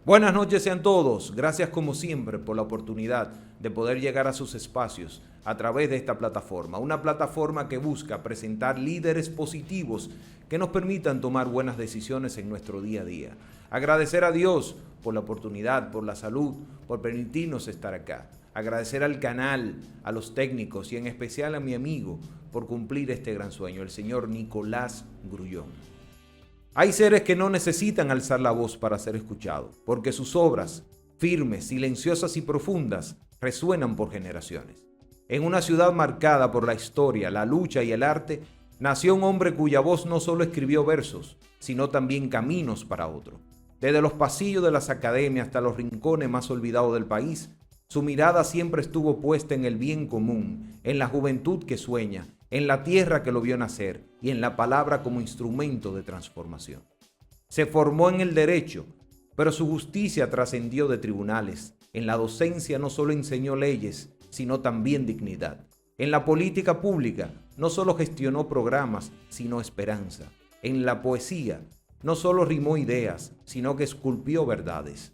Buenas noches sean todos. Gracias como siempre por la oportunidad de poder llegar a sus espacios a través de esta plataforma. Una plataforma que busca presentar líderes positivos que nos permitan tomar buenas decisiones en nuestro día a día. Agradecer a Dios por la oportunidad, por la salud, por permitirnos estar acá. Agradecer al canal, a los técnicos y en especial a mi amigo por cumplir este gran sueño, el señor Nicolás Grullón. Hay seres que no necesitan alzar la voz para ser escuchados, porque sus obras, firmes, silenciosas y profundas, resuenan por generaciones. En una ciudad marcada por la historia, la lucha y el arte, nació un hombre cuya voz no solo escribió versos, sino también caminos para otro. Desde los pasillos de las academias hasta los rincones más olvidados del país, su mirada siempre estuvo puesta en el bien común, en la juventud que sueña, en la tierra que lo vio nacer y en la palabra como instrumento de transformación. Se formó en el derecho, pero su justicia trascendió de tribunales. En la docencia no solo enseñó leyes, sino también dignidad. En la política pública no solo gestionó programas, sino esperanza. En la poesía no solo rimó ideas, sino que esculpió verdades.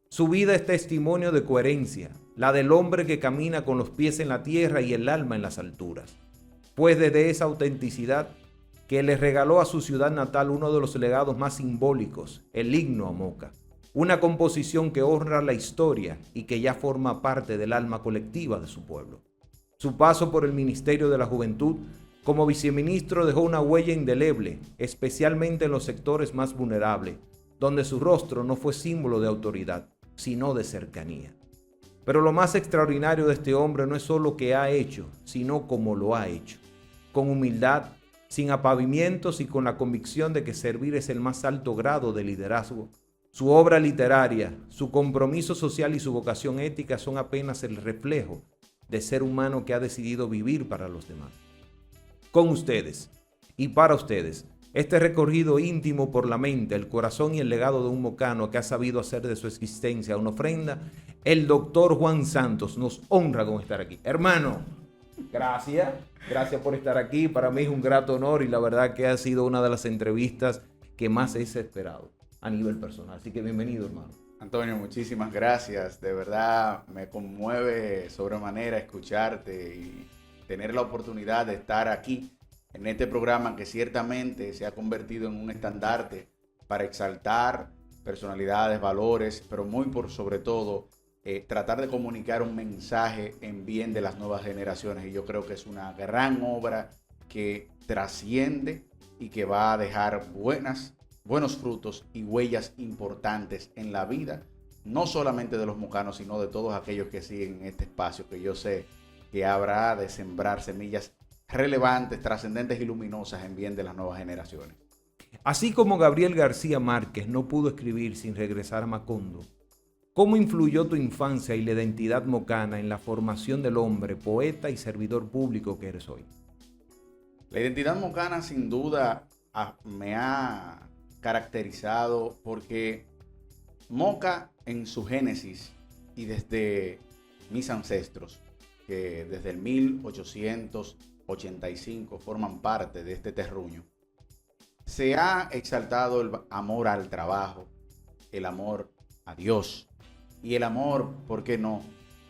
Su vida es testimonio de coherencia, la del hombre que camina con los pies en la tierra y el alma en las alturas. Pues desde esa autenticidad que le regaló a su ciudad natal uno de los legados más simbólicos, el himno a Moca, una composición que honra la historia y que ya forma parte del alma colectiva de su pueblo. Su paso por el Ministerio de la Juventud como viceministro dejó una huella indeleble, especialmente en los sectores más vulnerables, donde su rostro no fue símbolo de autoridad, sino de cercanía. Pero lo más extraordinario de este hombre no es solo lo que ha hecho, sino cómo lo ha hecho. Con humildad, sin apavimientos y con la convicción de que servir es el más alto grado de liderazgo. Su obra literaria, su compromiso social y su vocación ética son apenas el reflejo de ser humano que ha decidido vivir para los demás. Con ustedes y para ustedes, este recorrido íntimo por la mente, el corazón y el legado de un mocano que ha sabido hacer de su existencia una ofrenda, el doctor Juan Santos nos honra con estar aquí. Hermano, gracias por estar aquí. Para mí es un grato honor y la verdad que ha sido una de las entrevistas que más he esperado a nivel personal. Así que bienvenido, hermano. Antonio, muchísimas gracias. De verdad me conmueve sobremanera escucharte y tener la oportunidad de estar aquí en este programa que ciertamente se ha convertido en un estandarte para exaltar personalidades, valores, pero muy por sobre todo tratar de comunicar un mensaje en bien de las nuevas generaciones. Y yo creo que es una gran obra que trasciende y que va a dejar buenos frutos y huellas importantes en la vida, no solamente de los mocanos, sino de todos aquellos que siguen en este espacio, que yo sé que habrá de sembrar semillas relevantes, trascendentes y luminosas en bien de las nuevas generaciones. Así como Gabriel García Márquez no pudo escribir sin regresar a Macondo, ¿cómo influyó tu infancia y la identidad mocana en la formación del hombre, poeta y servidor público que eres hoy? La identidad mocana sin duda me ha caracterizado porque Moca en su génesis y desde mis ancestros, que desde el 1885 forman parte de este terruño, se ha exaltado el amor al trabajo, el amor a Dios y el amor, ¿por qué no?,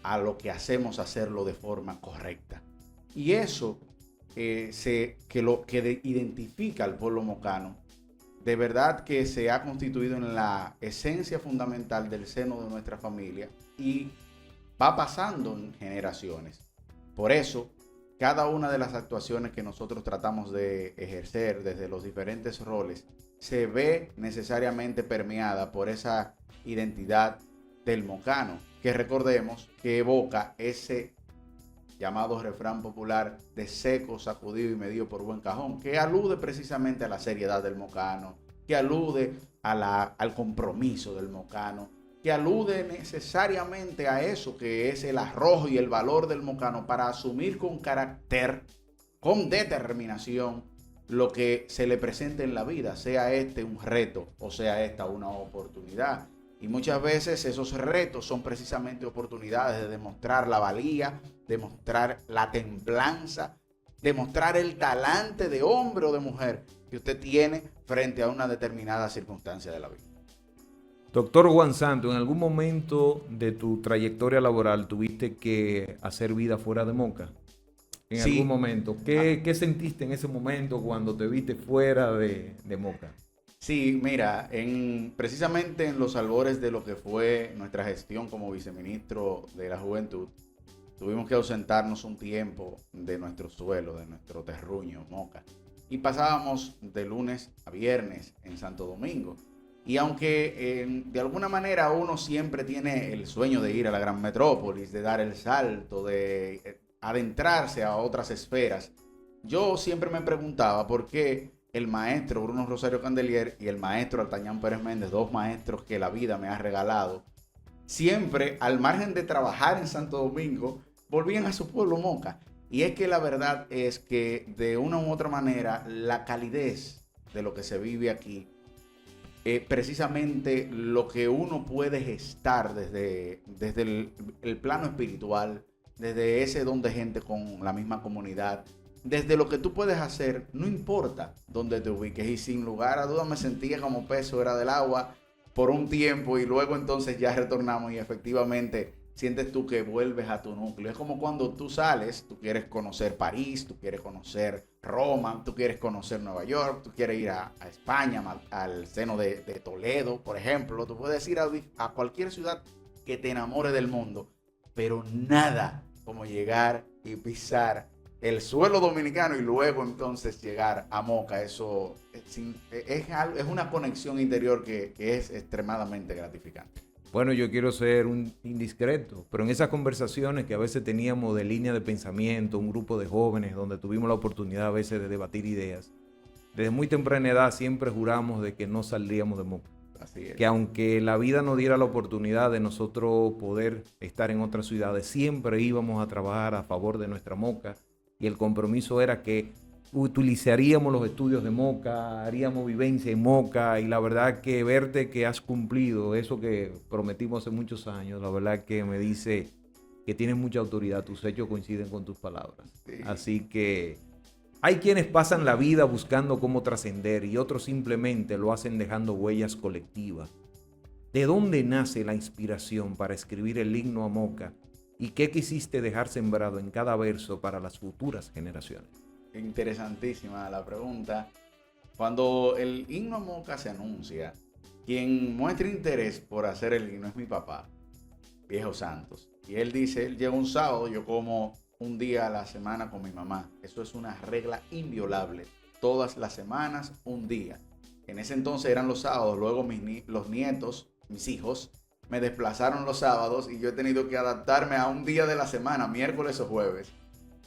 a lo que hacemos, hacerlo de forma correcta. Y eso lo que identifica al pueblo mocano, de verdad que se ha constituido en la esencia fundamental del seno de nuestra familia y va pasando en generaciones. Por eso, cada una de las actuaciones que nosotros tratamos de ejercer desde los diferentes roles se ve necesariamente permeada por esa identidad del mocano, que recordemos que evoca ese llamado refrán popular de seco, sacudido y medido por buen cajón, que alude precisamente a la seriedad del mocano, que alude al compromiso del mocano, que alude necesariamente a eso que es el arrojo y el valor del mocano para asumir con carácter, con determinación, lo que se le presente en la vida, sea este un reto o sea esta una oportunidad. Y muchas veces esos retos son precisamente oportunidades de demostrar la valía, demostrar la templanza, demostrar el talante de hombre o de mujer que usted tiene frente a una determinada circunstancia de la vida. Doctor Juan Santo, ¿en algún momento de tu trayectoria laboral tuviste que hacer vida fuera de Moca? En algún Sí, momento. ah, ¿Qué sentiste en ese momento cuando te viste fuera de Moca? sí, mira, precisamente en los albores de lo que fue nuestra gestión como viceministro de la Juventud, tuvimos que ausentarnos un tiempo de nuestro suelo, de nuestro terruño, Moca. Y pasábamos de lunes a viernes en Santo Domingo. Y aunque de alguna manera uno siempre tiene el sueño de ir a la gran metrópolis, de dar el salto, de adentrarse a otras esferas, yo siempre me preguntaba por qué el maestro Bruno Rosario Candelier y el maestro Altañán Pérez Méndez, dos maestros que la vida me ha regalado, siempre al margen de trabajar en Santo Domingo, volvían a su pueblo Moca. Y es que la verdad es que de una u otra manera la calidez de lo que se vive aquí, precisamente lo que uno puede gestar desde el plano espiritual, desde ese don de gente con la misma comunidad, desde lo que tú puedes hacer, no importa dónde te ubiques. Y sin lugar a dudas me sentía como peso era del agua por un tiempo y luego entonces ya retornamos y efectivamente sientes tú que vuelves a tu núcleo. Es como cuando tú sales, tú quieres conocer París, tú quieres conocer Roma, tú quieres conocer Nueva York, tú quieres ir a España, al seno de Toledo, por ejemplo. Tú puedes ir a cualquier ciudad que te enamore del mundo, pero nada como llegar y pisar el suelo dominicano y luego entonces llegar a Moca. Eso es una conexión interior que es extremadamente gratificante. Bueno, yo quiero ser un indiscreto, pero en esas conversaciones que a veces teníamos de línea de pensamiento, un grupo de jóvenes donde tuvimos la oportunidad a veces de debatir ideas, desde muy temprana edad siempre juramos de que no saldríamos de Moca. Así es. Que aunque la vida nos diera la oportunidad de nosotros poder estar en otras ciudades, siempre íbamos a trabajar a favor de nuestra Moca y el compromiso era que utilizaríamos los estudios de Moca, haríamos vivencia en Moca y la verdad que verte que has cumplido eso que prometimos hace muchos años, la verdad que me dice que tienes mucha autoridad, tus hechos coinciden con tus palabras. Sí. Así que hay quienes pasan la vida buscando cómo trascender y otros simplemente lo hacen dejando huellas colectivas. ¿De dónde nace la inspiración para escribir el himno a Moca y qué quisiste dejar sembrado en cada verso para las futuras generaciones? Interesantísima la pregunta. Cuando el himno a Moca se anuncia, quien muestra interés por hacer el himno es mi papá, Viejo Santos. Y él dice, él llega un sábado, yo como un día a la semana con mi mamá. Eso es una regla inviolable. Todas las semanas, un día. En ese entonces eran los sábados, luego los nietos, mis hijos, me desplazaron los sábados y yo he tenido que adaptarme a un día de la semana, miércoles o jueves.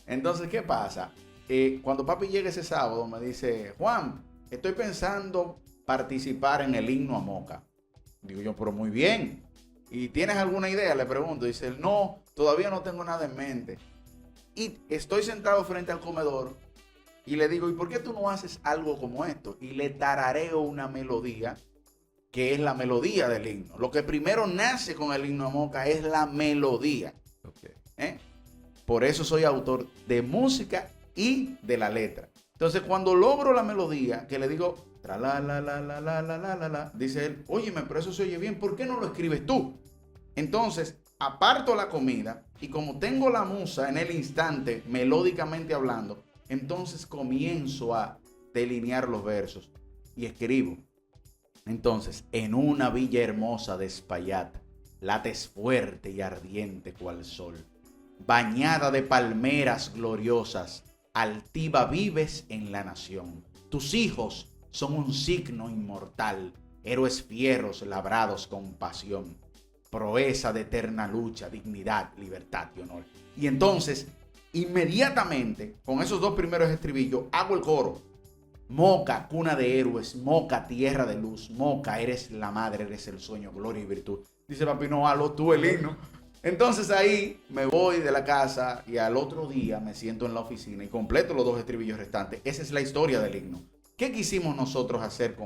Entonces, ¿qué pasa? Cuando papi llega ese sábado me dice, Juan, estoy pensando participar en el himno a Moca. Digo yo, pero muy bien. ¿Y tienes alguna idea? Le pregunto. Dice él, no, todavía no tengo nada en mente. Y estoy sentado frente al comedor y le digo, ¿y por qué tú no haces algo como esto? Y le tarareo una melodía que es la melodía del himno. Lo que primero nace con el himno a Moca es la melodía. Okay. Por eso soy autor de música y de la letra. Entonces, cuando logro la melodía, que le digo, tra la la la la la la la la la, dice él, óyeme, pero eso se oye bien, ¿por qué no lo escribes tú? Entonces, aparto la comida y como tengo la musa en el instante, melódicamente hablando, entonces comienzo a delinear los versos y escribo. Entonces, en una villa hermosa de Espaillat, lates fuerte y ardiente cual sol, bañada de palmeras gloriosas, altiva vives en la nación. Tus hijos son un signo inmortal, héroes fieros labrados con pasión, proeza de eterna lucha, dignidad, libertad y honor. Y entonces, inmediatamente, con esos dos primeros estribillos, hago el coro. Moca, cuna de héroes, Moca, tierra de luz, Moca, eres la madre, eres el sueño, gloria y virtud. Dice papi, no, halo tú el himno. Entonces ahí me voy de la casa y al otro día me siento en la oficina y completo los dos estribillos restantes. Esa es la historia del himno. ¿Qué quisimos nosotros hacer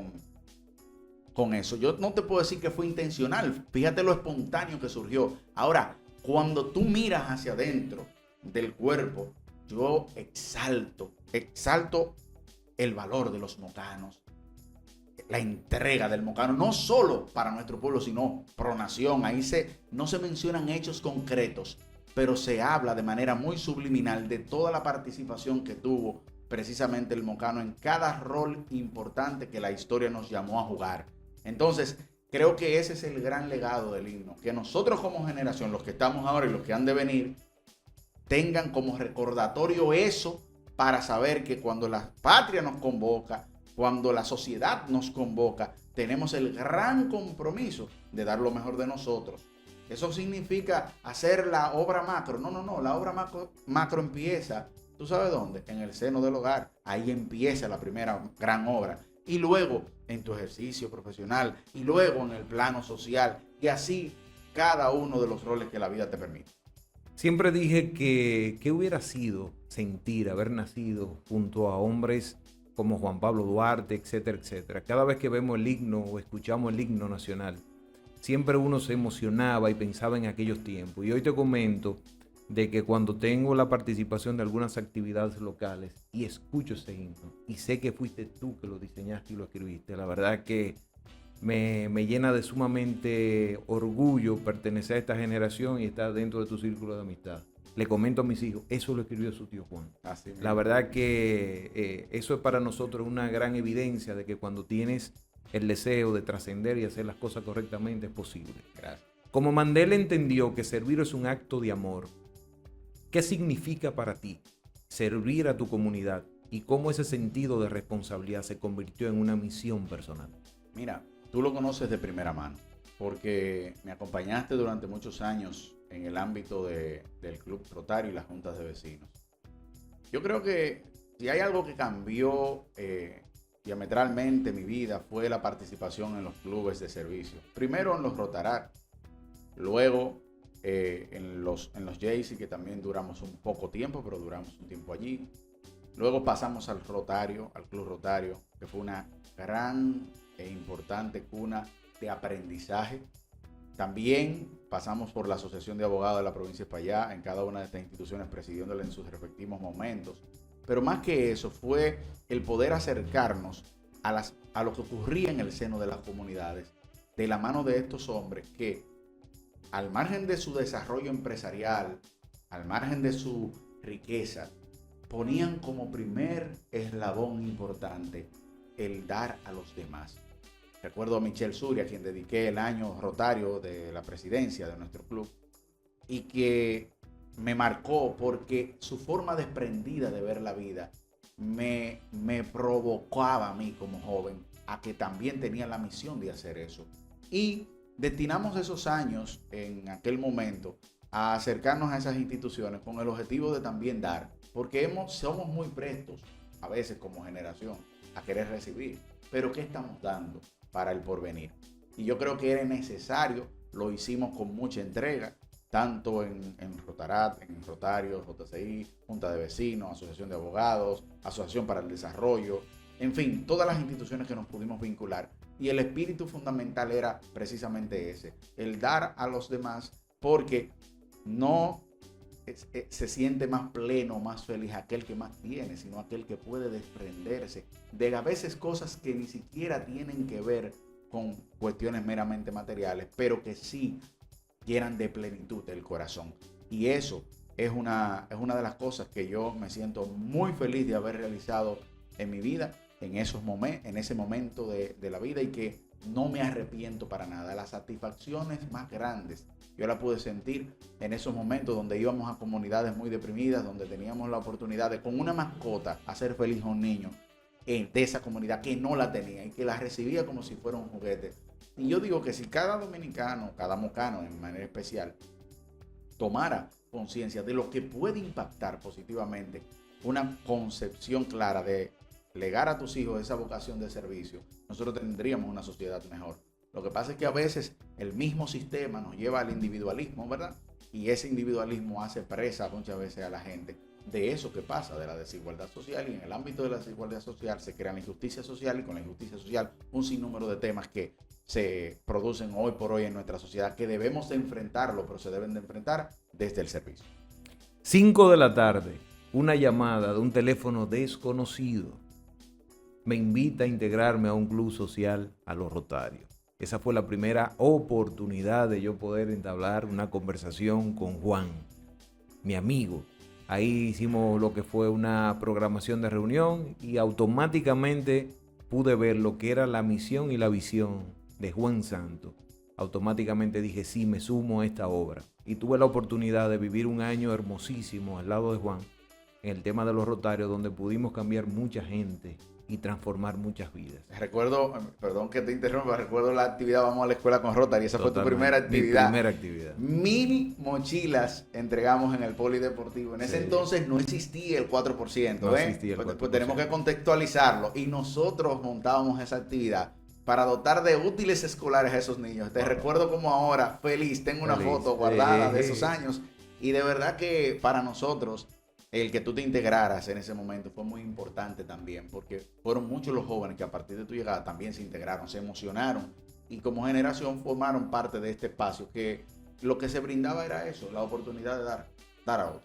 con eso? Yo no te puedo decir que fue intencional. Fíjate lo espontáneo que surgió. Ahora, cuando tú miras hacia adentro del cuerpo, yo exalto el valor de los mocanos. la entrega del Mocano, no solo para nuestro pueblo, sino pro nación. Ahí no se mencionan hechos concretos, pero se habla de manera muy subliminal de toda la participación que tuvo precisamente el Mocano en cada rol importante que la historia nos llamó a jugar. Entonces, creo que ese es el gran legado del himno, que nosotros como generación, los que estamos ahora y los que han de venir, tengan como recordatorio eso, para saber que cuando la patria nos convoca, cuando la sociedad nos convoca, tenemos el gran compromiso de dar lo mejor de nosotros. Eso significa hacer la obra macro. No, la obra macro empieza, ¿tú sabes dónde? En el seno del hogar. Ahí empieza la primera gran obra. Y luego en tu ejercicio profesional, y luego en el plano social, y así cada uno de los roles que la vida te permite. Siempre dije que qué hubiera sido sentir haber nacido junto a hombres como Juan Pablo Duarte, etcétera, etcétera. Cada vez que vemos el himno o escuchamos el himno nacional, siempre uno se emocionaba y pensaba en aquellos tiempos. Y hoy te comento de que cuando tengo la participación de algunas actividades locales y escucho ese himno y sé que fuiste tú que lo diseñaste y lo escribiste, la verdad que me llena de sumamente orgullo pertenecer a esta generación y estar dentro de tu círculo de amistad. Le comento a mis hijos, eso lo escribió su tío Juan. Así mismo. La verdad que eso es para nosotros una gran evidencia de que cuando tienes el deseo de trascender y hacer las cosas correctamente es posible. Gracias. Como Mandela entendió que servir es un acto de amor, ¿qué significa para ti servir a tu comunidad y cómo ese sentido de responsabilidad se convirtió en una misión personal? Mira, tú lo conoces de primera mano, porque me acompañaste durante muchos años en el ámbito del Club Rotario y las juntas de vecinos. Yo creo que si hay algo que cambió diametralmente mi vida fue la participación en los clubes de servicio. Primero en los Rotaract, luego en los JC, que también duramos un poco tiempo, pero duramos un tiempo allí. Luego pasamos al Rotario, al Club Rotario, que fue una gran e importante cuna de aprendizaje. También pasamos por la Asociación de Abogados de la provincia de Espaillat, en cada una de estas instituciones presidiéndola en sus respectivos momentos. Pero más que eso fue el poder acercarnos a lo que ocurría en el seno de las comunidades, de la mano de estos hombres que, al margen de su desarrollo empresarial, al margen de su riqueza, ponían como primer eslabón importante el dar a los demás. Recuerdo a Michelle Suria, a quien dediqué el año rotario de la presidencia de nuestro club, y que me marcó porque su forma desprendida de ver la vida me provocaba a mí como joven a que también tenía la misión de hacer eso. Y destinamos esos años en aquel momento a acercarnos a esas instituciones con el objetivo de también dar, porque somos muy prestos a veces como generación a querer recibir, pero ¿qué estamos dando para el porvenir? Y yo creo que era necesario, lo hicimos con mucha entrega, tanto en Rotaract, en Rotario, JCI, Junta de Vecinos, Asociación de Abogados, Asociación para el Desarrollo, en fin, todas las instituciones que nos pudimos vincular. Y el espíritu fundamental era precisamente ese, el dar a los demás, porque no se siente más pleno, más feliz aquel que más tiene, sino aquel que puede desprenderse de a veces cosas que ni siquiera tienen que ver con cuestiones meramente materiales, pero que sí llenan de plenitud el corazón. Y eso es una de las cosas que yo me siento muy feliz de haber realizado en mi vida, en ese momento de la vida, y que no me arrepiento para nada. Las satisfacciones más grandes yo las pude sentir en esos momentos donde íbamos a comunidades muy deprimidas, donde teníamos la oportunidad de con una mascota hacer feliz a un niño de esa comunidad que no la tenía y que la recibía como si fuera un juguete. Y yo digo que si cada dominicano, cada mocano en manera especial, tomara conciencia de lo que puede impactar positivamente una concepción clara de legar a tus hijos esa vocación de servicio, nosotros tendríamos una sociedad mejor. Lo que pasa es que a veces el mismo sistema nos lleva al individualismo, ¿verdad? Y ese individualismo hace presa muchas veces a la gente de eso que pasa, de la desigualdad social, y en el ámbito de la desigualdad social se crea la injusticia social, y con la injusticia social un sinnúmero de temas que se producen hoy por hoy en nuestra sociedad, que debemos de enfrentarlo, pero se deben de enfrentar desde el servicio. 5 de la tarde, una llamada de un teléfono desconocido. me invita a integrarme a un club social a los Rotarios. Esa fue la primera oportunidad de yo poder entablar una conversación con Juan, mi amigo. Ahí hicimos lo que fue una programación de reunión y automáticamente pude ver lo que era la misión y la visión de Juan Santos. Automáticamente dije, sí, me sumo a esta obra. Y tuve la oportunidad de vivir un año hermosísimo al lado de Juan en el tema de los Rotarios, donde pudimos cambiar mucha gente y transformar muchas vidas. Recuerdo, perdón que te interrumpa, recuerdo la actividad Vamos a la Escuela con Rotary. Esa fue tu primera actividad. Mi primera actividad. 1000 mochilas entregamos en el polideportivo. En ese entonces no existía el 4%. No existía el 4%. Pues tenemos que contextualizarlo. Y nosotros montábamos esa actividad para dotar de útiles escolares a esos niños. Te recuerdo como ahora, feliz, tengo una foto guardada de esos años. Y de verdad que para nosotros, el que tú te integraras en ese momento fue muy importante también, porque fueron muchos los jóvenes que a partir de tu llegada también se integraron, se emocionaron y como generación formaron parte de este espacio, que lo que se brindaba era eso, la oportunidad de dar a otros.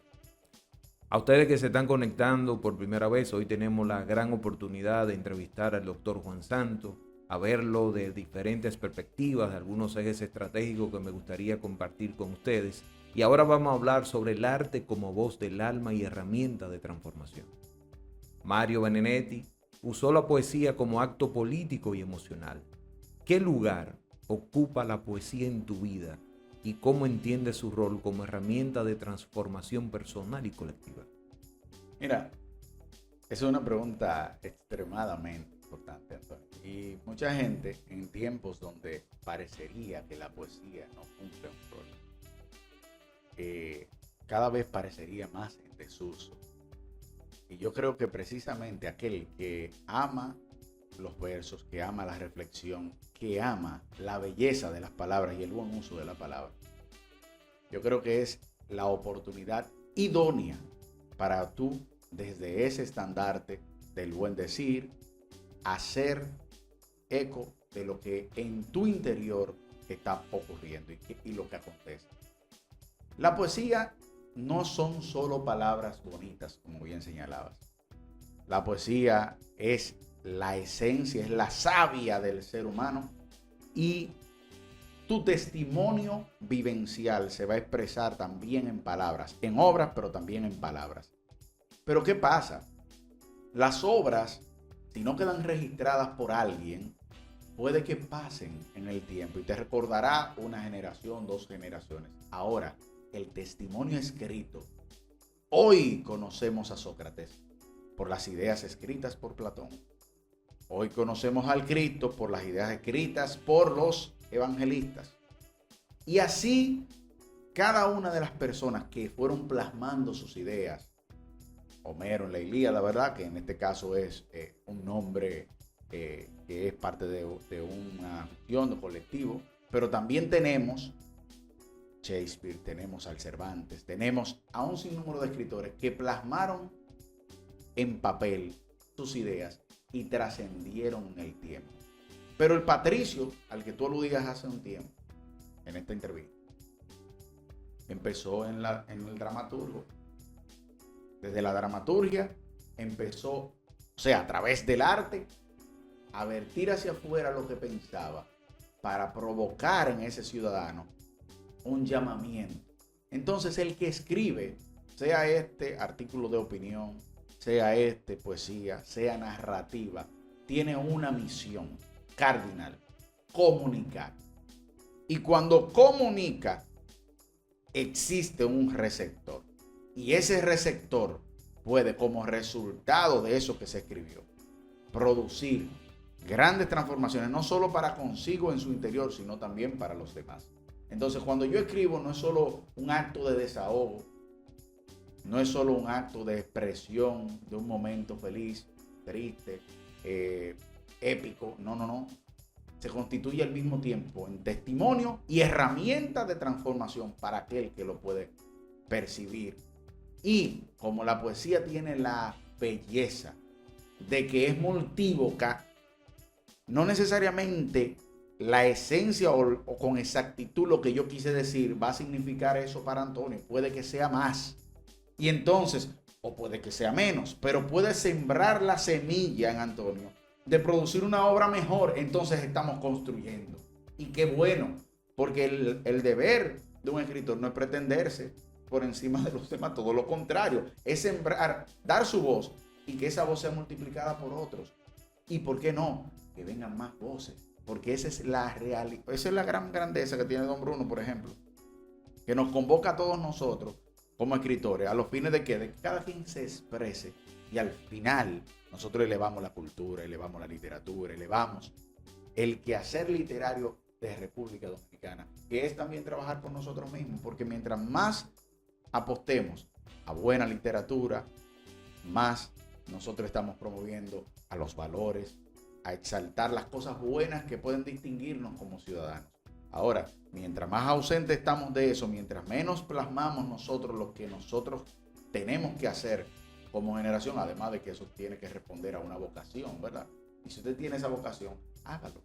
A ustedes que se están conectando por primera vez, hoy tenemos la gran oportunidad de entrevistar al doctor Juan Santos, a verlo de diferentes perspectivas, de algunos ejes estratégicos que me gustaría compartir con ustedes. Y ahora vamos a hablar sobre el arte como voz del alma y herramienta de transformación. Mario Benedetti usó la poesía como acto político y emocional. ¿Qué lugar ocupa la poesía en tu vida y cómo entiendes su rol como herramienta de transformación personal y colectiva? Mira, esa es una pregunta extremadamente importante, Antonio. Y mucha gente en tiempos donde parecería que la poesía no cumple un rol, cada vez parecería más en desuso. Y yo creo que precisamente aquel que ama los versos, que ama la reflexión, que ama la belleza de las palabras y el buen uso de la palabra, yo creo que es la oportunidad idónea para tú, desde ese estandarte del buen decir, hacer eco de lo que en tu interior está ocurriendo y lo que acontece. La poesía no son solo palabras bonitas, como bien señalabas. La poesía es la esencia, es la savia del ser humano, y tu testimonio vivencial se va a expresar también en palabras, en obras, pero también en palabras. Pero ¿qué pasa? Las obras, si no quedan registradas por alguien, puede que pasen en el tiempo y te recordará una generación, 2 generaciones. Ahora, el testimonio escrito. Hoy conocemos a Sócrates por las ideas escritas por Platón. Hoy conocemos al Cristo por las ideas escritas por los evangelistas. Y así, cada una de las personas que fueron plasmando sus ideas, Homero en la Ilíada, ¿verdad? Que en este caso es un nombre que es parte de una ficción de colectivo, pero también tenemos Shakespeare, tenemos al Cervantes, tenemos a un sinnúmero de escritores que plasmaron en papel sus ideas y trascendieron en el tiempo. Pero el patricio, al que tú aludías hace un tiempo, en esta entrevista, empezó en el dramaturgo. Desde la dramaturgia empezó, o sea, a través del arte, a vertir hacia afuera lo que pensaba para provocar en ese ciudadano un llamamiento. Entonces el que escribe, sea este artículo de opinión, sea poesía, sea narrativa, tiene una misión cardinal: comunicar. Y cuando comunica, existe un receptor. Y ese receptor puede, como resultado de eso que se escribió, producir grandes transformaciones, no solo para consigo en su interior, sino también para los demás. Entonces, cuando yo escribo, no es solo un acto de desahogo, no es solo un acto de expresión de un momento feliz, triste, épico. No. Se constituye al mismo tiempo en testimonio y herramienta de transformación para aquel que lo puede percibir. Y como la poesía tiene la belleza de que es multívoca, no necesariamente la esencia o con exactitud lo que yo quise decir va a significar eso para Antonio. Puede que sea más. Y entonces, o puede que sea menos, pero puede sembrar la semilla en Antonio de producir una obra mejor, entonces estamos construyendo. Y qué bueno, porque el deber de un escritor no es pretenderse por encima de los demás, todo lo contrario, es sembrar, dar su voz y que esa voz sea multiplicada por otros. Y por qué no, que vengan más voces, porque esa es la realidad, esa es la gran grandeza que tiene don Bruno, por ejemplo, que nos convoca a todos nosotros como escritores, a los fines de que cada quien se exprese y al final nosotros elevamos la cultura, elevamos la literatura, elevamos el quehacer literario de República Dominicana, que es también trabajar por nosotros mismos, porque mientras más apostemos a buena literatura, más nosotros estamos promoviendo a los valores, a exaltar las cosas buenas que pueden distinguirnos como ciudadanos. Ahora, mientras más ausentes estamos de eso, mientras menos plasmamos nosotros lo que nosotros tenemos que hacer como generación, además de que eso tiene que responder a una vocación, ¿verdad? Y si usted tiene esa vocación, hágalo,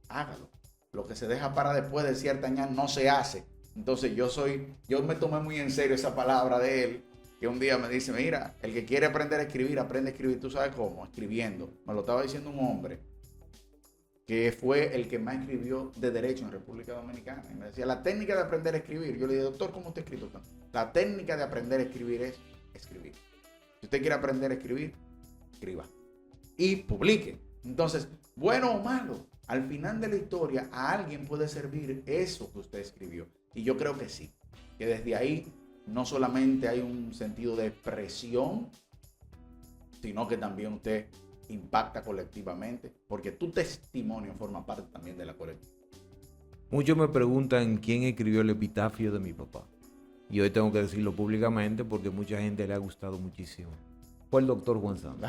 hágalo. Lo que se deja para después de cierta añada no se hace. Entonces yo me tomé muy en serio esa palabra de él, que un día me dice, mira, el que quiere aprender a escribir, aprende a escribir. ¿Tú sabes cómo? Escribiendo. Me lo estaba diciendo un hombre que fue el que más escribió de derecho en República Dominicana. Y me decía, la técnica de aprender a escribir. Yo le dije, doctor, ¿cómo usted ha escrito tanto? La técnica de aprender a escribir es escribir. Si usted quiere aprender a escribir, escriba. Y publique. Entonces, bueno o malo, al final de la historia, a alguien puede servir eso que usted escribió. Y yo creo que sí. Que desde ahí no solamente hay un sentido de expresión, sino que también usted impacta colectivamente, porque tu testimonio forma parte también de la colectiva. Muchos me preguntan quién escribió el epitafio de mi papá. Y hoy tengo que decirlo públicamente porque mucha gente le ha gustado muchísimo. Fue el doctor Juan Santos.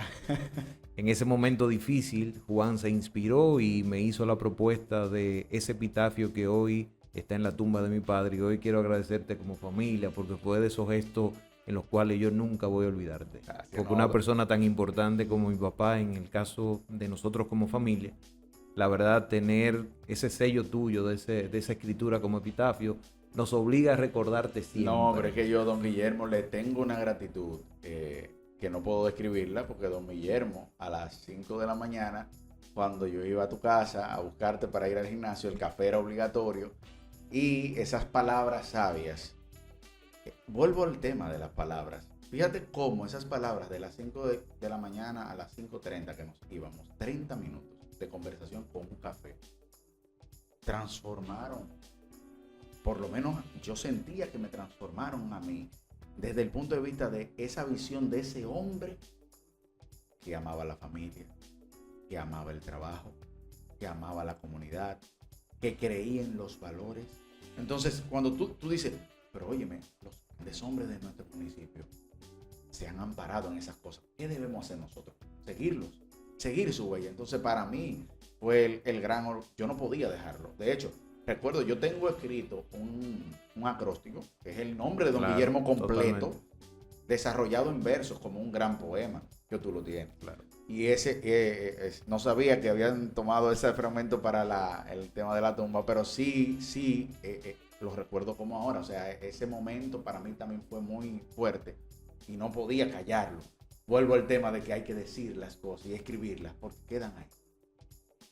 En ese momento difícil, Juan se inspiró y me hizo la propuesta de ese epitafio que hoy está en la tumba de mi padre. Y hoy quiero agradecerte como familia porque fue de esos gestos en los cuales yo nunca voy a olvidarte. Gracias, Porque una persona tan importante como mi papá, en el caso de nosotros como familia, la verdad, tener ese sello tuyo de esa escritura como epitafio, nos obliga a recordarte siempre. No, pero es que yo, don Guillermo, le tengo una gratitud que no puedo describirla, porque don Guillermo, a las 5 de la mañana, cuando yo iba a tu casa a buscarte para ir al gimnasio, el café era obligatorio, y esas palabras sabias. Vuelvo al tema de las palabras. Fíjate cómo esas palabras de las 5 de la mañana a las 5:30 que nos íbamos, 30 minutos de conversación con un café, transformaron, por lo menos yo sentía que me transformaron a mí, desde el punto de vista de esa visión de ese hombre que amaba la familia, que amaba el trabajo, que amaba la comunidad, que creía en los valores. Entonces, cuando tú dices, pero óyeme, los grandes hombres de nuestro municipio se han amparado en esas cosas, ¿qué debemos hacer nosotros? Seguirlos, seguir su huella. Entonces, para mí fue el gran, yo no podía dejarlo. De hecho, recuerdo, yo tengo escrito un acróstico, que es el nombre de don Guillermo completo, totalmente, desarrollado en versos como un gran poema, que tú lo tienes. Claro. Y ese, no sabía que habían tomado ese fragmento para el tema de la tumba, pero sí, lo recuerdo como ahora. O sea, ese momento para mí también fue muy fuerte y no podía callarlo. Vuelvo al tema de que hay que decir las cosas y escribirlas porque quedan ahí.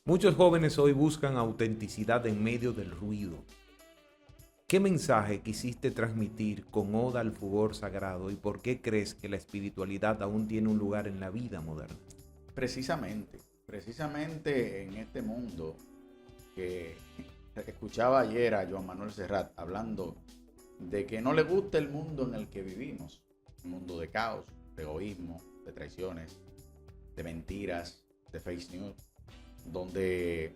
Muchos jóvenes hoy buscan autenticidad en medio del ruido. ¿Qué mensaje quisiste transmitir con Oda al Fulgor Sagrado y por qué crees que la espiritualidad aún tiene un lugar en la vida moderna? Precisamente en este mundo que escuchaba ayer a Joan Manuel Serrat hablando de que no le gusta el mundo en el que vivimos, un mundo de caos, de egoísmo, de traiciones, de mentiras, de fake news, donde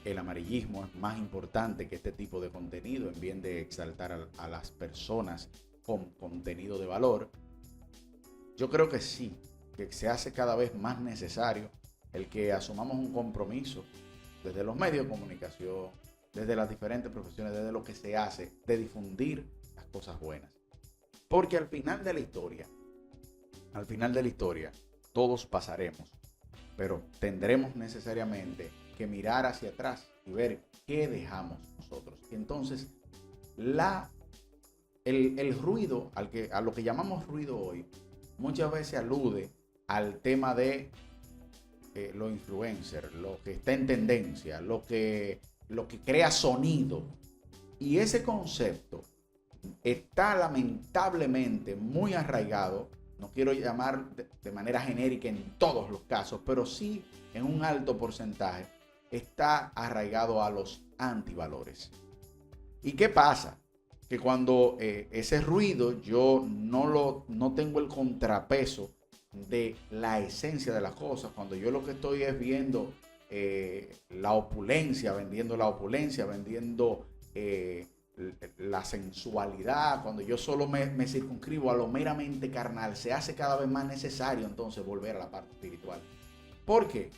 el amarillismo es más importante que este tipo de contenido en bien de exaltar a las personas con contenido de valor. Yo creo que sí, que se hace cada vez más necesario el que asumamos un compromiso desde los medios de comunicación, desde las diferentes profesiones, desde lo que se hace, de difundir las cosas buenas. Porque al final de la historia, todos pasaremos, pero tendremos necesariamente que mirar hacia atrás y ver qué dejamos nosotros. Y entonces, el ruido, a lo que llamamos ruido hoy, muchas veces alude al tema de los influencers, lo que está en tendencia, lo que crea sonido. Y ese concepto está lamentablemente muy arraigado, no quiero llamar de manera genérica en todos los casos, pero sí en un alto porcentaje, está arraigado a los antivalores. ¿Y qué pasa? Que cuando ese ruido yo no tengo el contrapeso de la esencia de las cosas, cuando yo lo que estoy es viendo la opulencia, vendiendo la sensualidad, cuando yo solo me circunscribo a lo meramente carnal, se hace cada vez más necesario entonces volver a la parte espiritual. ¿Por qué?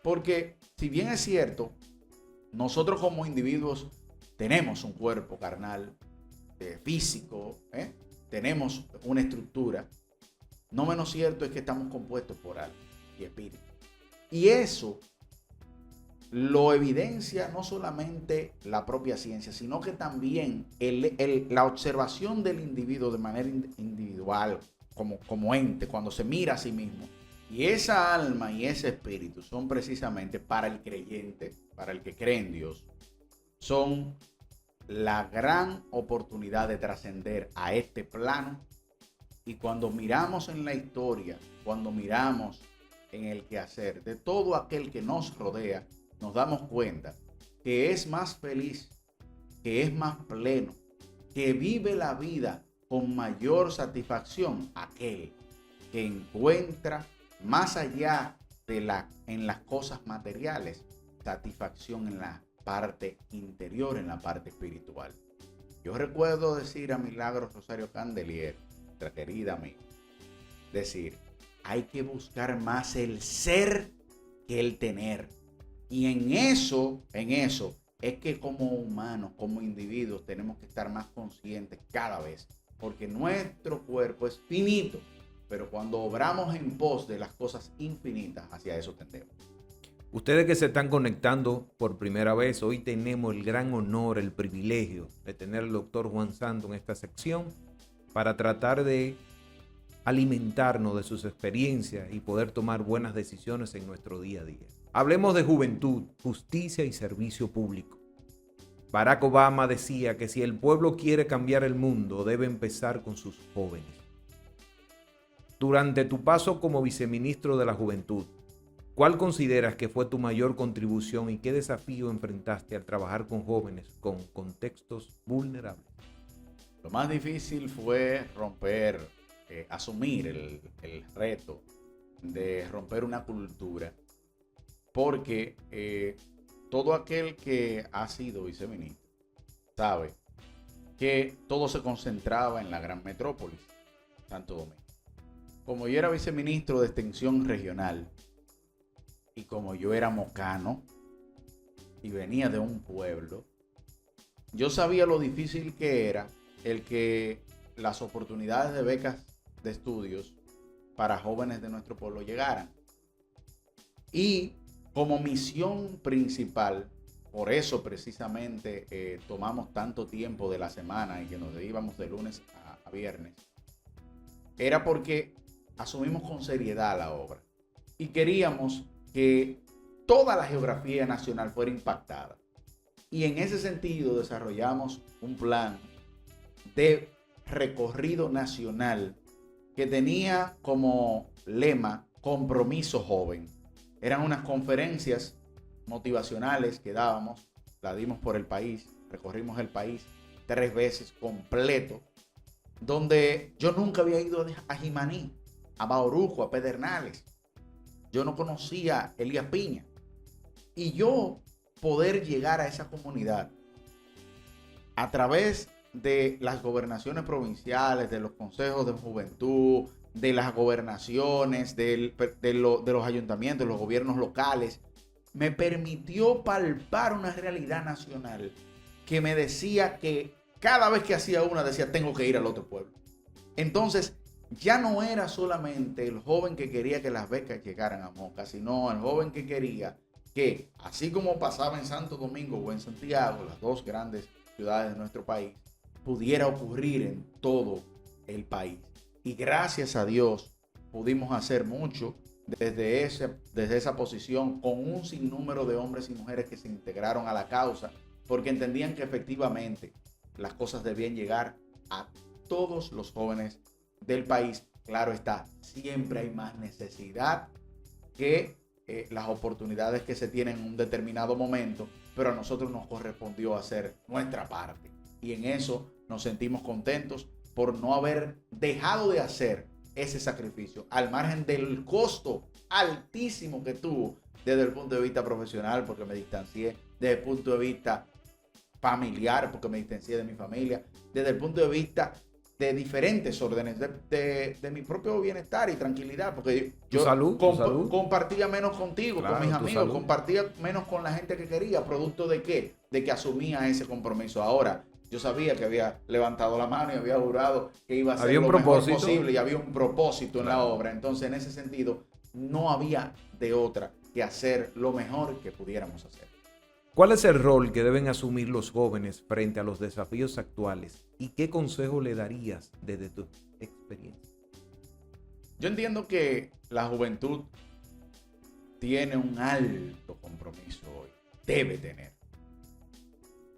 Porque si bien es cierto, nosotros como individuos tenemos un cuerpo carnal, físico, tenemos una estructura, no menos cierto es que estamos compuestos por alma y espíritu. Y eso lo evidencia no solamente la propia ciencia, sino que también la observación del individuo de manera individual, como ente, cuando se mira a sí mismo. Y esa alma y ese espíritu son precisamente para el creyente, para el que cree en Dios, son la gran oportunidad de trascender a este plano. Y cuando miramos en la historia, cuando miramos en el quehacer de todo aquel que nos rodea, nos damos cuenta que es más feliz, que es más pleno, que vive la vida con mayor satisfacción aquel que encuentra más allá en las cosas materiales, satisfacción en la parte interior, en la parte espiritual. Yo recuerdo decir a Milagros Rosario Candelier, nuestra querida amiga, decir, hay que buscar más el ser que el tener. Y en eso es que como humanos, como individuos, tenemos que estar más conscientes cada vez, porque nuestro cuerpo es finito, pero cuando obramos en pos de las cosas infinitas, hacia eso tendemos. Ustedes que se están conectando por primera vez, hoy tenemos el gran honor, el privilegio de tener al doctor Juan Santos en esta sección para tratar de alimentarnos de sus experiencias y poder tomar buenas decisiones en nuestro día a día. Hablemos de juventud, justicia y servicio público. Barack Obama decía que si el pueblo quiere cambiar el mundo, debe empezar con sus jóvenes. Durante tu paso como viceministro de la Juventud, ¿cuál consideras que fue tu mayor contribución y qué desafío enfrentaste al trabajar con jóvenes con contextos vulnerables? Lo más difícil fue asumir el reto de romper una cultura, porque todo aquel que ha sido viceministro sabe que todo se concentraba en la gran metrópolis, Santo Domingo. Como yo era viceministro de Extensión Regional y como yo era mocano y venía de un pueblo, yo sabía lo difícil que era el que las oportunidades de becas de estudios para jóvenes de nuestro pueblo llegaran. Y como misión principal, por eso precisamente tomamos tanto tiempo de la semana y que nos íbamos de lunes a viernes, era porque asumimos con seriedad la obra y queríamos que toda la geografía nacional fuera impactada. Y en ese sentido desarrollamos un plan de recorrido nacional que tenía como lema compromiso joven. Eran unas conferencias motivacionales que dábamos, la dimos por el país, recorrimos el país 3 veces completo, donde yo nunca había ido a Jimaní, a Bauruco, a Pedernales. Yo no conocía a Elías Piña. Y yo poder llegar a esa comunidad a través de las gobernaciones provinciales, de los consejos de juventud, de las gobernaciones, de los ayuntamientos, de los gobiernos locales, me permitió palpar una realidad nacional que me decía que cada vez que hacía una, decía, tengo que ir al otro pueblo. Entonces, ya no era solamente el joven que quería que las becas llegaran a Moca, sino el joven que quería que, así como pasaba en Santo Domingo o en Santiago, las 2 grandes ciudades de nuestro país, pudiera ocurrir en todo el país. Y gracias a Dios pudimos hacer mucho desde esa posición con un sinnúmero de hombres y mujeres que se integraron a la causa porque entendían que efectivamente las cosas debían llegar a todos los jóvenes del país. Claro está, siempre hay más necesidad que las oportunidades que se tienen en un determinado momento, pero a nosotros nos correspondió hacer nuestra parte y en eso nos sentimos contentos por no haber dejado de hacer ese sacrificio, al margen del costo altísimo que tuvo desde el punto de vista profesional, porque me distancié, desde el punto de vista familiar, porque me distancié de mi familia, desde el punto de vista de diferentes órdenes, de mi propio bienestar y tranquilidad, porque yo compartía menos contigo, claro, con mis amigos, compartía menos con la gente que quería, producto de qué, de que asumía ese compromiso. Ahora, yo sabía que había levantado la mano y había jurado que iba a hacer lo mejor posible y había un propósito en la obra. Entonces, en ese sentido, no había de otra que hacer lo mejor que pudiéramos hacer. ¿Cuál es el rol que deben asumir los jóvenes frente a los desafíos actuales? ¿Y qué consejo le darías desde tu experiencia? Yo entiendo que la juventud tiene un alto compromiso hoy. Debe tener.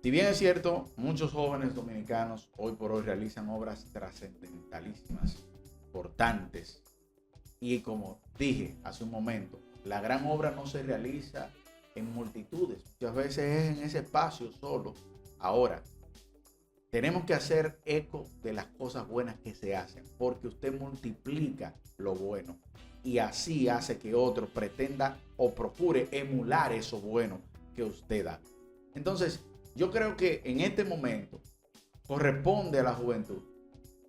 Si bien es cierto, muchos jóvenes dominicanos hoy por hoy realizan obras trascendentalísimas, importantes. Y como dije hace un momento, la gran obra no se realiza en multitudes. Muchas veces es en ese espacio solo. Ahora, tenemos que hacer eco de las cosas buenas que se hacen, porque usted multiplica lo bueno y así hace que otro pretenda o procure emular eso bueno que usted da. Entonces, yo creo que en este momento corresponde a la juventud.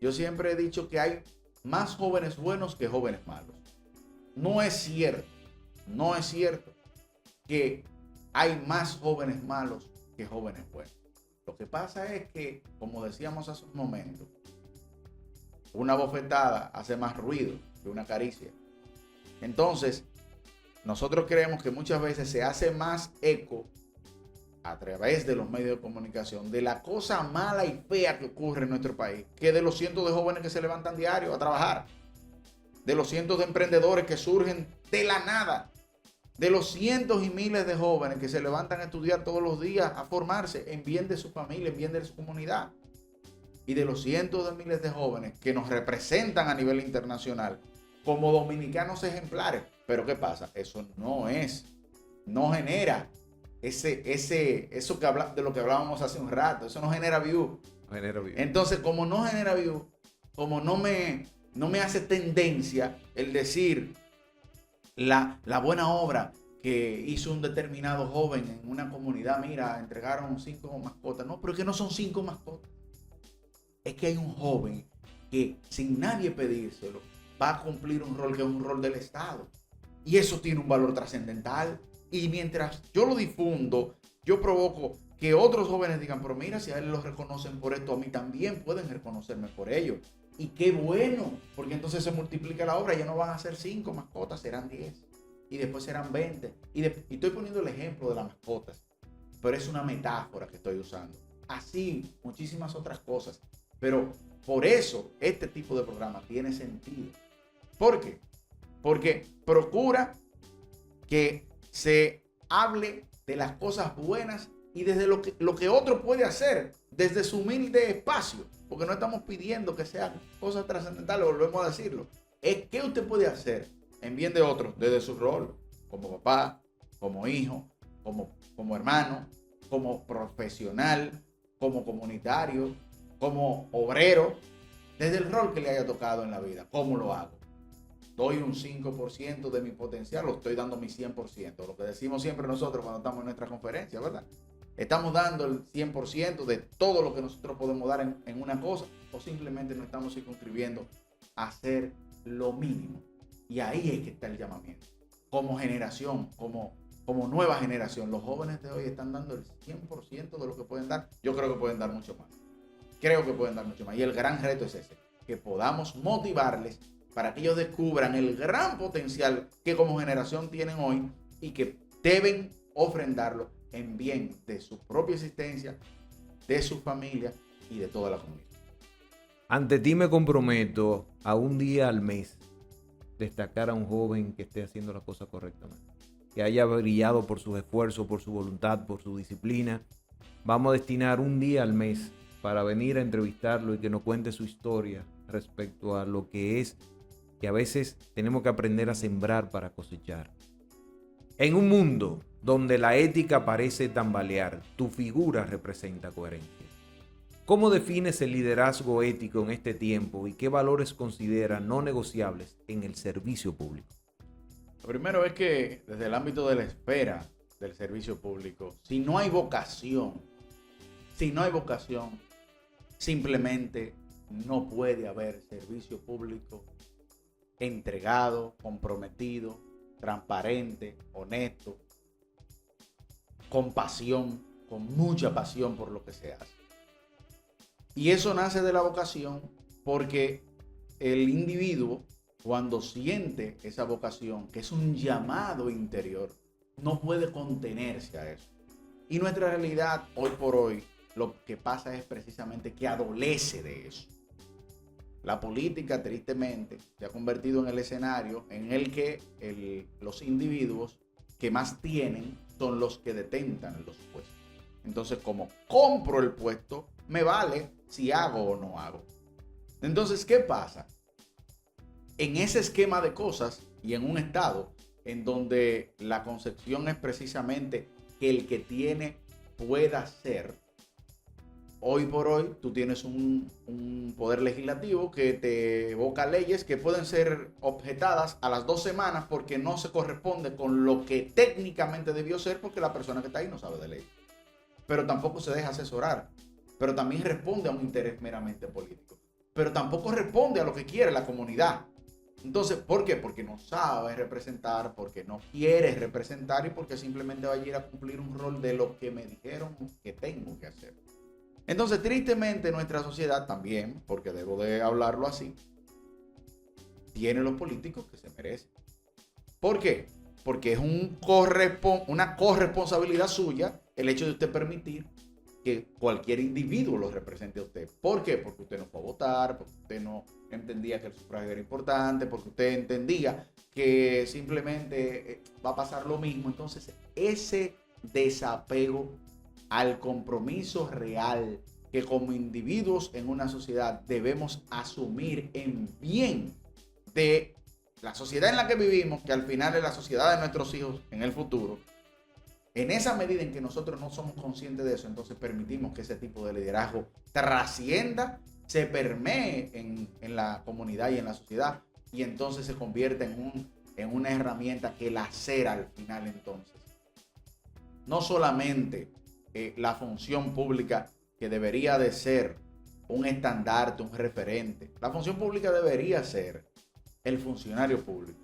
Yo siempre he dicho que hay más jóvenes buenos que jóvenes malos. No es cierto que hay más jóvenes malos que jóvenes buenos. Lo que pasa es que, como decíamos hace un momento, una bofetada hace más ruido que una caricia. Entonces, nosotros creemos que muchas veces se hace más eco a través de los medios de comunicación de la cosa mala y fea que ocurre en nuestro país, que de los cientos de jóvenes que se levantan diario a trabajar, de los cientos de emprendedores que surgen de la nada, de los cientos y miles de jóvenes que se levantan a estudiar todos los días, a formarse en bien de su familia, en bien de su comunidad, y de los cientos de miles de jóvenes que nos representan a nivel internacional como dominicanos ejemplares. Pero ¿qué pasa? Eso no genera eso de lo que hablábamos hace un rato. Eso no genera view. Entonces, como no genera view, como no me hace tendencia el decir la buena obra que hizo un determinado joven en una comunidad, mira, entregaron 5 mascotas. No, pero es que no son 5 mascotas. Es que hay un joven que sin nadie pedírselo va a cumplir un rol que es un rol del Estado. Y eso tiene un valor trascendental. Y mientras yo lo difundo, yo provoco que otros jóvenes digan, pero mira, si a él lo reconocen por esto, a mí también pueden reconocerme por ello. Y qué bueno, porque entonces se multiplica la obra, ya no van a ser 5 mascotas, serán 10. Y después serán 20. Y estoy poniendo el ejemplo de las mascotas, pero es una metáfora que estoy usando. Así, muchísimas otras cosas. Pero por eso este tipo de programa tiene sentido. ¿Por qué? Porque procura que se hable de las cosas buenas y desde lo que otro puede hacer, desde su humilde espacio, porque no estamos pidiendo que sean cosas trascendentales, volvemos a decirlo. Es qué usted puede hacer en bien de otros, desde su rol, como papá, como hijo, como hermano, como profesional, como comunitario, como obrero, desde el rol que le haya tocado en la vida. ¿Cómo lo hago? Doy un 5% de mi potencial, lo estoy dando mi 100%. Lo que decimos siempre nosotros cuando estamos en nuestra conferencia, ¿verdad? Estamos dando el 100% de todo lo que nosotros podemos dar en una cosa, o simplemente nos estamos circunscribiendo a hacer lo mínimo. Y ahí es que está el llamamiento. Como generación, como nueva generación, los jóvenes de hoy están dando el 100% de lo que pueden dar. Yo creo que pueden dar mucho más. Y el gran reto es ese, que podamos motivarles para que ellos descubran el gran potencial que como generación tienen hoy y que deben ofrendarlo en bien de su propia existencia, de su familia y de toda la comunidad. Ante ti me comprometo a un día al mes destacar a un joven que esté haciendo las cosas correctamente, que haya brillado por sus esfuerzos, por su voluntad, por su disciplina. Vamos a destinar un día al mes para venir a entrevistarlo y que nos cuente su historia respecto a lo que es que a veces tenemos que aprender a sembrar para cosechar. En un mundo donde la ética parece tambalear, tu figura representa coherencia. ¿Cómo defines el liderazgo ético en este tiempo y qué valores consideras no negociables en el servicio público? Lo primero es que desde el ámbito de la esfera del servicio público, si no hay vocación, simplemente no puede haber servicio público entregado, comprometido, transparente, honesto, con pasión, con mucha pasión por lo que se hace. Y eso nace de la vocación porque el individuo, cuando siente esa vocación, que es un llamado interior, no puede contenerse a eso. Y nuestra realidad, hoy por hoy, lo que pasa es precisamente que adolece de eso. La política, tristemente, se ha convertido en el escenario en el que los individuos que más tienen son los que detentan los puestos. Entonces, como compro el puesto, me vale si hago o no hago. Entonces, ¿qué pasa? En ese esquema de cosas y en un estado en donde la concepción es precisamente que el que tiene pueda ser, hoy por hoy tú tienes un poder legislativo que te evoca leyes que pueden ser objetadas a las 2 semanas porque no se corresponde con lo que técnicamente debió ser porque la persona que está ahí no sabe de ley. Pero tampoco se deja asesorar. Pero también responde a un interés meramente político. Pero tampoco responde a lo que quiere la comunidad. Entonces, ¿por qué? Porque no sabe representar, porque no quiere representar y porque simplemente va a ir a cumplir un rol de lo que me dijeron que tengo que hacer. Entonces, tristemente, nuestra sociedad también, porque debo de hablarlo así, tiene los políticos que se merecen. ¿Por qué? Porque es una corresponsabilidad suya el hecho de usted permitir que cualquier individuo lo represente a usted. ¿Por qué? Porque usted no fue a votar, porque usted no entendía que el sufragio era importante, porque usted entendía que simplemente va a pasar lo mismo. Entonces, ese desapego al compromiso real que como individuos en una sociedad debemos asumir en bien de la sociedad en la que vivimos, que al final es la sociedad de nuestros hijos en el futuro. En esa medida en que nosotros no somos conscientes de eso, entonces permitimos que ese tipo de liderazgo trascienda, se permee en la comunidad y en la sociedad, y entonces se convierte en una herramienta que lacera al final entonces. No solamente la función pública, que debería de ser un estandarte, un referente. La función pública debería ser el funcionario público.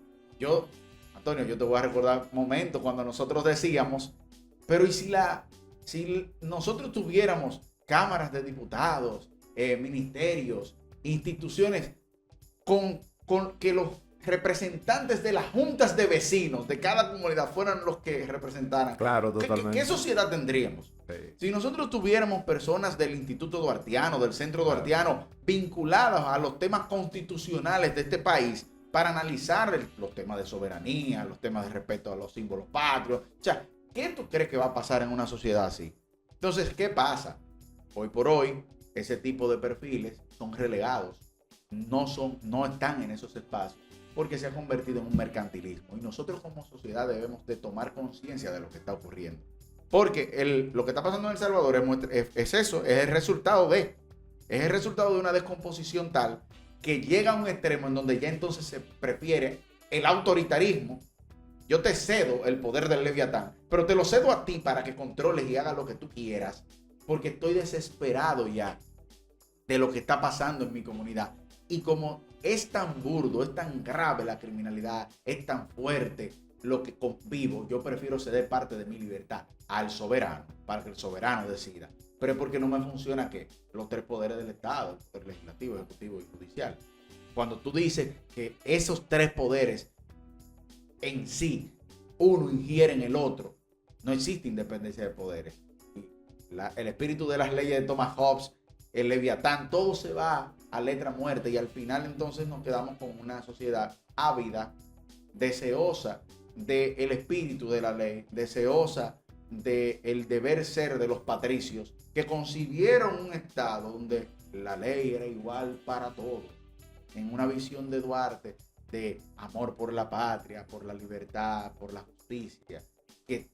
Antonio, yo te voy a recordar momentos cuando nosotros decíamos, pero ¿y si nosotros tuviéramos cámaras de diputados, ministerios, instituciones con que los representantes de las juntas de vecinos de cada comunidad fueran los que representaran? Claro, totalmente. ¿Qué sociedad tendríamos? Sí. Si nosotros tuviéramos personas del Instituto Duartiano, del Centro Duartiano, vinculadas a los temas constitucionales de este país para analizar los temas de soberanía, los temas de respeto a los símbolos patrios. O sea, ¿qué tú crees que va a pasar en una sociedad así? Entonces, ¿qué pasa? Hoy por hoy, ese tipo de perfiles son relegados. No están en esos espacios porque se ha convertido en un mercantilismo. Y nosotros como sociedad debemos de tomar conciencia de lo que está ocurriendo. Porque lo que está pasando en El Salvador es eso, es el resultado de una descomposición tal que llega a un extremo en donde ya entonces se prefiere el autoritarismo. Yo te cedo el poder del Leviatán, pero te lo cedo a ti para que controles y hagas lo que tú quieras, porque estoy desesperado ya de lo que está pasando en mi comunidad. Y como es tan burdo, es tan grave la criminalidad, es tan fuerte lo que convivo, yo prefiero ceder parte de mi libertad al soberano, para que el soberano decida. Pero es porque no me funciona que los 3 poderes del Estado, el poder legislativo, ejecutivo y judicial. Cuando tú dices que esos 3 poderes en sí, uno ingiere en el otro, no existe independencia de poderes. El espíritu de las leyes de Thomas Hobbes, el Leviatán, todo se va a letra muerta y al final entonces nos quedamos con una sociedad ávida, deseosa del espíritu de la ley, deseosa del deber ser de los patricios, que concibieron un estado donde la ley era igual para todos, en una visión de Duarte de amor por la patria, por la libertad, por la justicia, que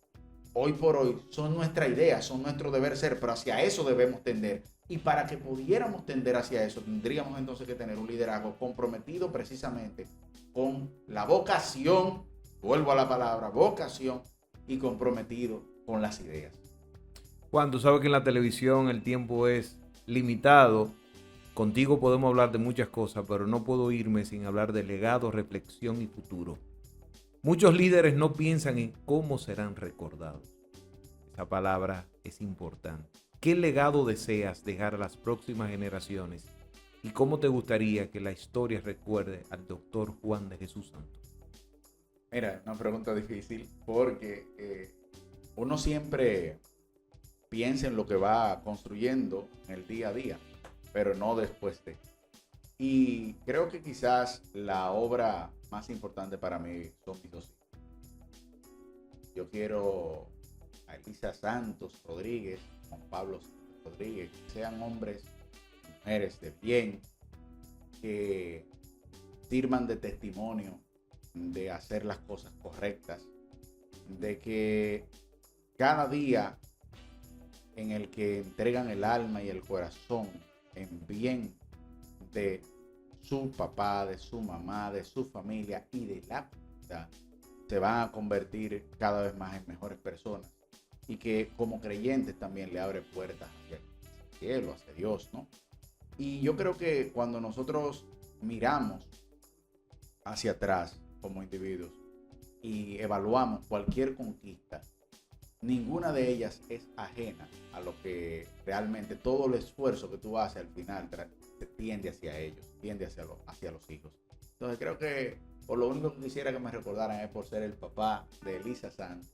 hoy por hoy son nuestra idea, son nuestro deber ser, pero hacia eso debemos tender. Y para que pudiéramos tender hacia eso, tendríamos entonces que tener un liderazgo comprometido precisamente con la vocación, vuelvo a la palabra, vocación, y comprometido con las ideas. Juan, tú sabes que en la televisión el tiempo es limitado. Contigo podemos hablar de muchas cosas, pero no puedo irme sin hablar de legado, reflexión y futuro. Muchos líderes no piensan en cómo serán recordados. Esa palabra es importante. ¿Qué legado deseas dejar a las próximas generaciones? ¿Y cómo te gustaría que la historia recuerde al doctor Juan de Jesús Santos? Mira, una pregunta difícil porque uno siempre piensa en lo que va construyendo en el día a día, pero no después de. Y creo que quizás la obra más importante para mí son mis dos hijos. Yo quiero a Elisa Santos Rodríguez, Juan Pablo Rodríguez, que sean hombres, mujeres de bien, que sirvan de testimonio de hacer las cosas correctas, de que cada día en el que entregan el alma y el corazón en bien de su papá, de su mamá, de su familia y de la comunidad, se van a convertir cada vez más en mejores personas, y que como creyentes también le abre puertas hacia el cielo, hacia Dios, ¿no? Y yo creo que cuando nosotros miramos hacia atrás como individuos y evaluamos cualquier conquista, ninguna de ellas es ajena a lo que realmente todo el esfuerzo que tú haces al final tiende hacia ellos, tiende hacia los hijos. Entonces creo que por lo único que quisiera que me recordaran es por ser el papá de Elisa Santos,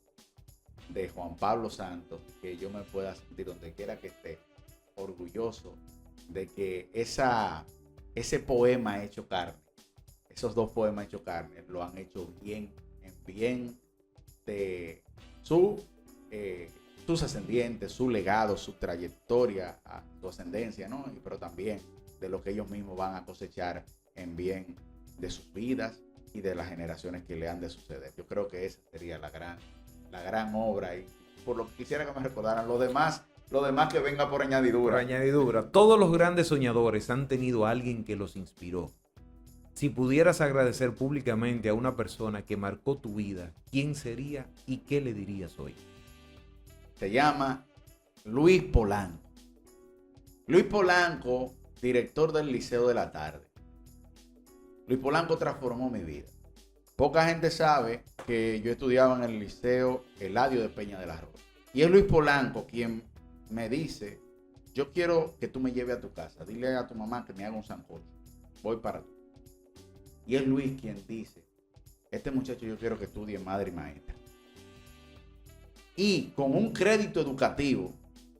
de Juan Pablo Santos, que yo me pueda sentir donde quiera que esté orgulloso de que ese poema hecho carne, esos dos poemas hechos carne, lo han hecho bien, en bien de sus ascendientes, su legado, su trayectoria, su ascendencia, ¿no? Pero también de lo que ellos mismos van a cosechar en bien de sus vidas y de las generaciones que le han de suceder. Yo creo que esa sería la gran obra, y por lo que quisiera que me recordaran. Lo demás que venga por añadidura. Por añadidura. Todos los grandes soñadores han tenido a alguien que los inspiró. Si pudieras agradecer públicamente a una persona que marcó tu vida, ¿quién sería y qué le dirías hoy? Se llama Luis Polanco. Luis Polanco, director del Liceo de la Tarde. Luis Polanco transformó mi vida. Poca gente sabe que yo estudiaba en el Liceo Eladio de Peña de la Rosa. Y es Luis Polanco quien me dice: yo quiero que tú me lleves a tu casa. Dile a tu mamá que me haga un sancocho. Voy para ti. Y es Luis quien dice: este muchacho yo quiero que estudie madre y maestra. Y con un crédito educativo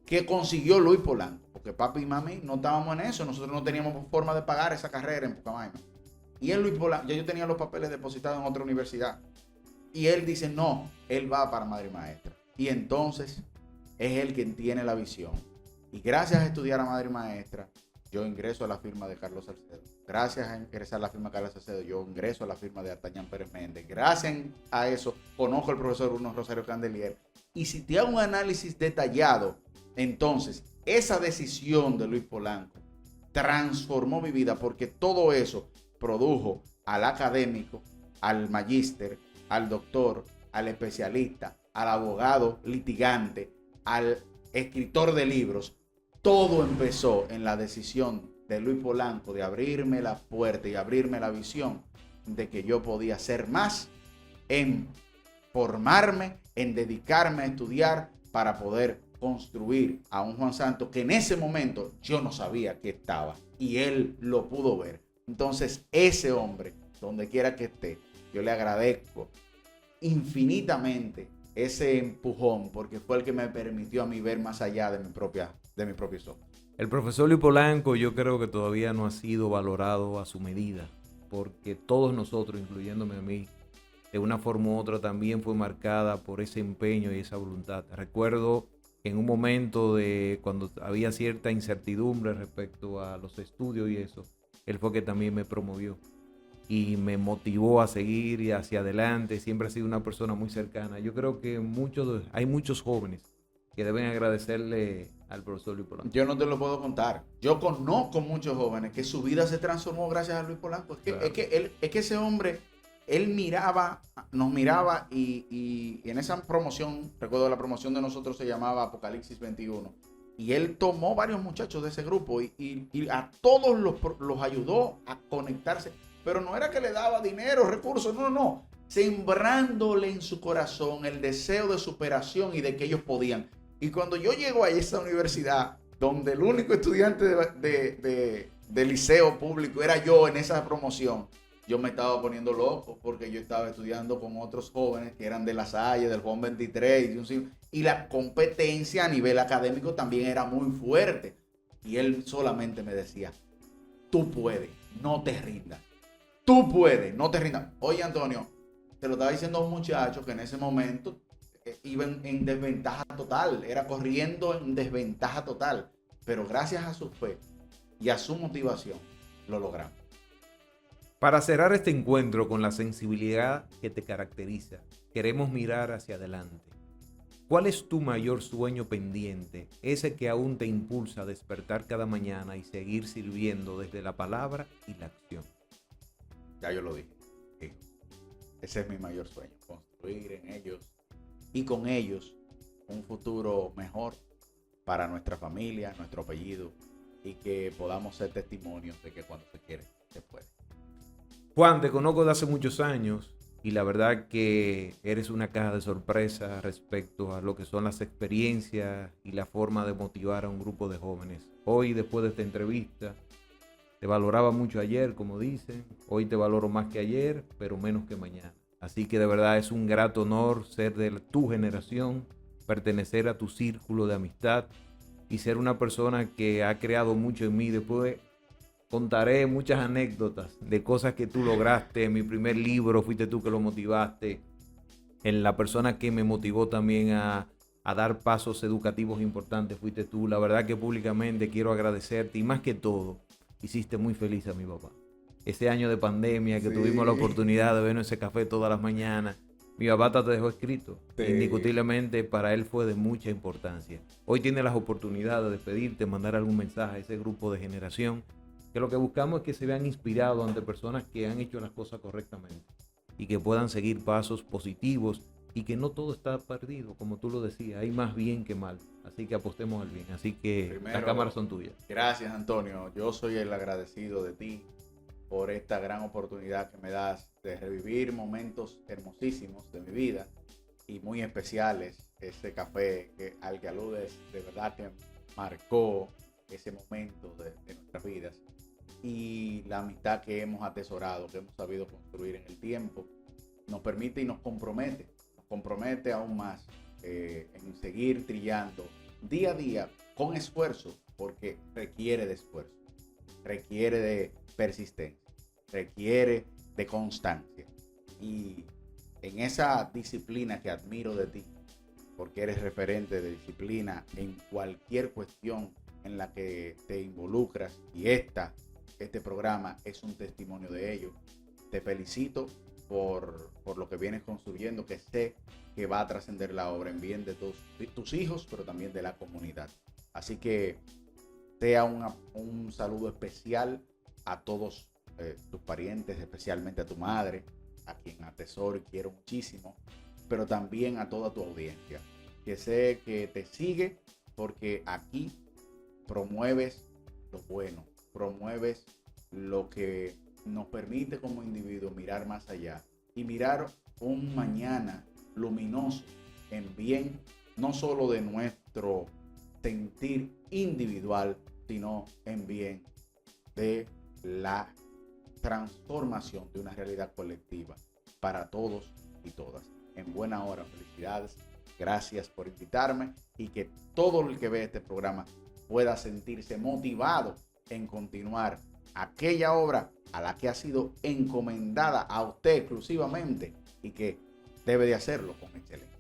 que consiguió Luis Polanco, porque papi y mami no estábamos en eso, nosotros no teníamos forma de pagar esa carrera en Pucamaima. Y es Luis Polanco, ya yo tenía los papeles depositados en otra universidad. Y él dice: no, él va para madre y maestra. Y entonces es él quien tiene la visión. Y gracias a estudiar a madre y maestra, yo ingreso a la firma de Carlos Salcedo. Gracias a ingresar a la firma de Carlos Salcedo, yo ingreso a la firma de Artañán Pérez Méndez. Gracias a eso, conozco al profesor Bruno Rosario Candelier. Y si te hago un análisis detallado, entonces esa decisión de Luis Polanco transformó mi vida, porque todo eso produjo al académico, al magíster, al doctor, al especialista, al abogado litigante, al escritor de libros. Todo empezó en la decisión de Luis Polanco de abrirme la puerta y abrirme la visión de que yo podía ser más en formarme, en dedicarme a estudiar para poder construir a un Juan Santos que en ese momento yo no sabía que estaba, y él lo pudo ver. Entonces ese hombre, donde quiera que esté, yo le agradezco infinitamente ese empujón, porque fue el que me permitió a mí ver más allá de mi propio ojos. El profesor Luis Polanco yo creo que todavía no ha sido valorado a su medida porque todos nosotros, incluyéndome a mí, de una forma u otra también fue marcada por ese empeño y esa voluntad. Recuerdo que en un momento de cuando había cierta incertidumbre respecto a los estudios y eso, él fue que también me promovió y me motivó a seguir y hacia adelante. Siempre ha sido una persona muy cercana. Yo creo que hay muchos jóvenes que deben agradecerle al profesor Luis Polanco. Yo no te lo puedo contar. Yo conozco muchos jóvenes que su vida se transformó gracias a Luis Polanco. Claro. Es que ese hombre, él nos miraba y en esa promoción, recuerdo la promoción de nosotros se llamaba Apocalipsis 21. Y él tomó varios muchachos de ese grupo y a todos los ayudó a conectarse. Pero no era que le daba dinero, recursos, no. Sembrándole en su corazón el deseo de superación y de que ellos podían. Y cuando yo llego a esa universidad, donde el único estudiante de liceo público era yo en esa promoción, yo me estaba poniendo loco porque yo estaba estudiando con otros jóvenes que eran de La Salle, del Juan 23, y la competencia a nivel académico también era muy fuerte. Y él solamente me decía, tú puedes, no te rindas. Tú puedes, no te rindas. Oye, Antonio, te lo estaba diciendo a un muchacho que en ese momento iba en desventaja total, era corriendo en desventaja total, pero gracias a su fe y a su motivación lo logramos. Para cerrar este encuentro con la sensibilidad que te caracteriza, queremos mirar hacia adelante. ¿Cuál es tu mayor sueño pendiente, ese que aún te impulsa a despertar cada mañana y seguir sirviendo desde la palabra y la acción? Ya yo lo dije. Sí. Ese es mi mayor sueño, construir en ellos y con ellos un futuro mejor para nuestra familia, nuestro apellido, y que podamos ser testimonios de que cuando se quiere, se puede. Juan, te conozco de hace muchos años y la verdad que eres una caja de sorpresas respecto a lo que son las experiencias y la forma de motivar a un grupo de jóvenes. Hoy, después de esta entrevista, te valoraba mucho ayer, como dicen. Hoy te valoro más que ayer, pero menos que mañana. Así que de verdad es un grato honor ser de tu generación, pertenecer a tu círculo de amistad y ser una persona que ha creado mucho en mí. Después contaré muchas anécdotas de cosas que tú lograste. En mi primer libro fuiste tú que lo motivaste. En la persona que me motivó también a dar pasos educativos importantes fuiste tú. La verdad que públicamente quiero agradecerte y más que todo, hiciste muy feliz a mi papá. Ese año de pandemia que tuvimos la oportunidad de vernos ese café todas las mañanas, mi papá te dejó escrito. Sí. Indiscutiblemente para él fue de mucha importancia. Hoy tiene las oportunidades de despedirte, mandar algún mensaje a ese grupo de generación, que lo que buscamos es que se vean inspirados ante personas que han hecho las cosas correctamente y que puedan seguir pasos positivos y que no todo está perdido, como tú lo decías, hay más bien que mal. Así que apostemos al bien. Así que primero, las cámaras son tuyas. Gracias, Antonio. Yo soy el agradecido de ti por esta gran oportunidad que me das de revivir momentos hermosísimos de mi vida y muy especiales. Ese café al que aludes, de verdad que marcó ese momento de nuestras vidas y la amistad que hemos atesorado, que hemos sabido construir en el tiempo, nos permite y nos compromete aún más en seguir trillando día a día con esfuerzo, porque requiere de esfuerzo, requiere de persistencia, requiere de constancia. Y en esa disciplina que admiro de ti, porque eres referente de disciplina en cualquier cuestión en la que te involucras, y este programa es un testimonio de ello. Te felicito por lo que vienes construyendo, que sé que va a trascender la obra en bien de tus hijos, pero también de la comunidad. Así que sea un saludo especial a todos tus parientes, especialmente a tu madre, a quien atesoro y quiero muchísimo, pero también a toda tu audiencia, que sé que te sigue porque aquí promueves lo bueno, promueves lo que nos permite como individuo mirar más allá y mirar un mañana luminoso en bien, no solo de nuestro sentir individual, sino en bien de la transformación de una realidad colectiva para todos y todas. En buena hora, felicidades, gracias por invitarme y que todo el que ve este programa pueda sentirse motivado en continuar aquella obra a la que ha sido encomendada a usted exclusivamente y que debe de hacerlo con excelencia.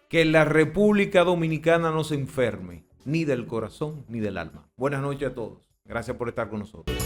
Que la República Dominicana no se enferme, ni del corazón ni del alma. Buenas noches a todos. Gracias por estar con nosotros.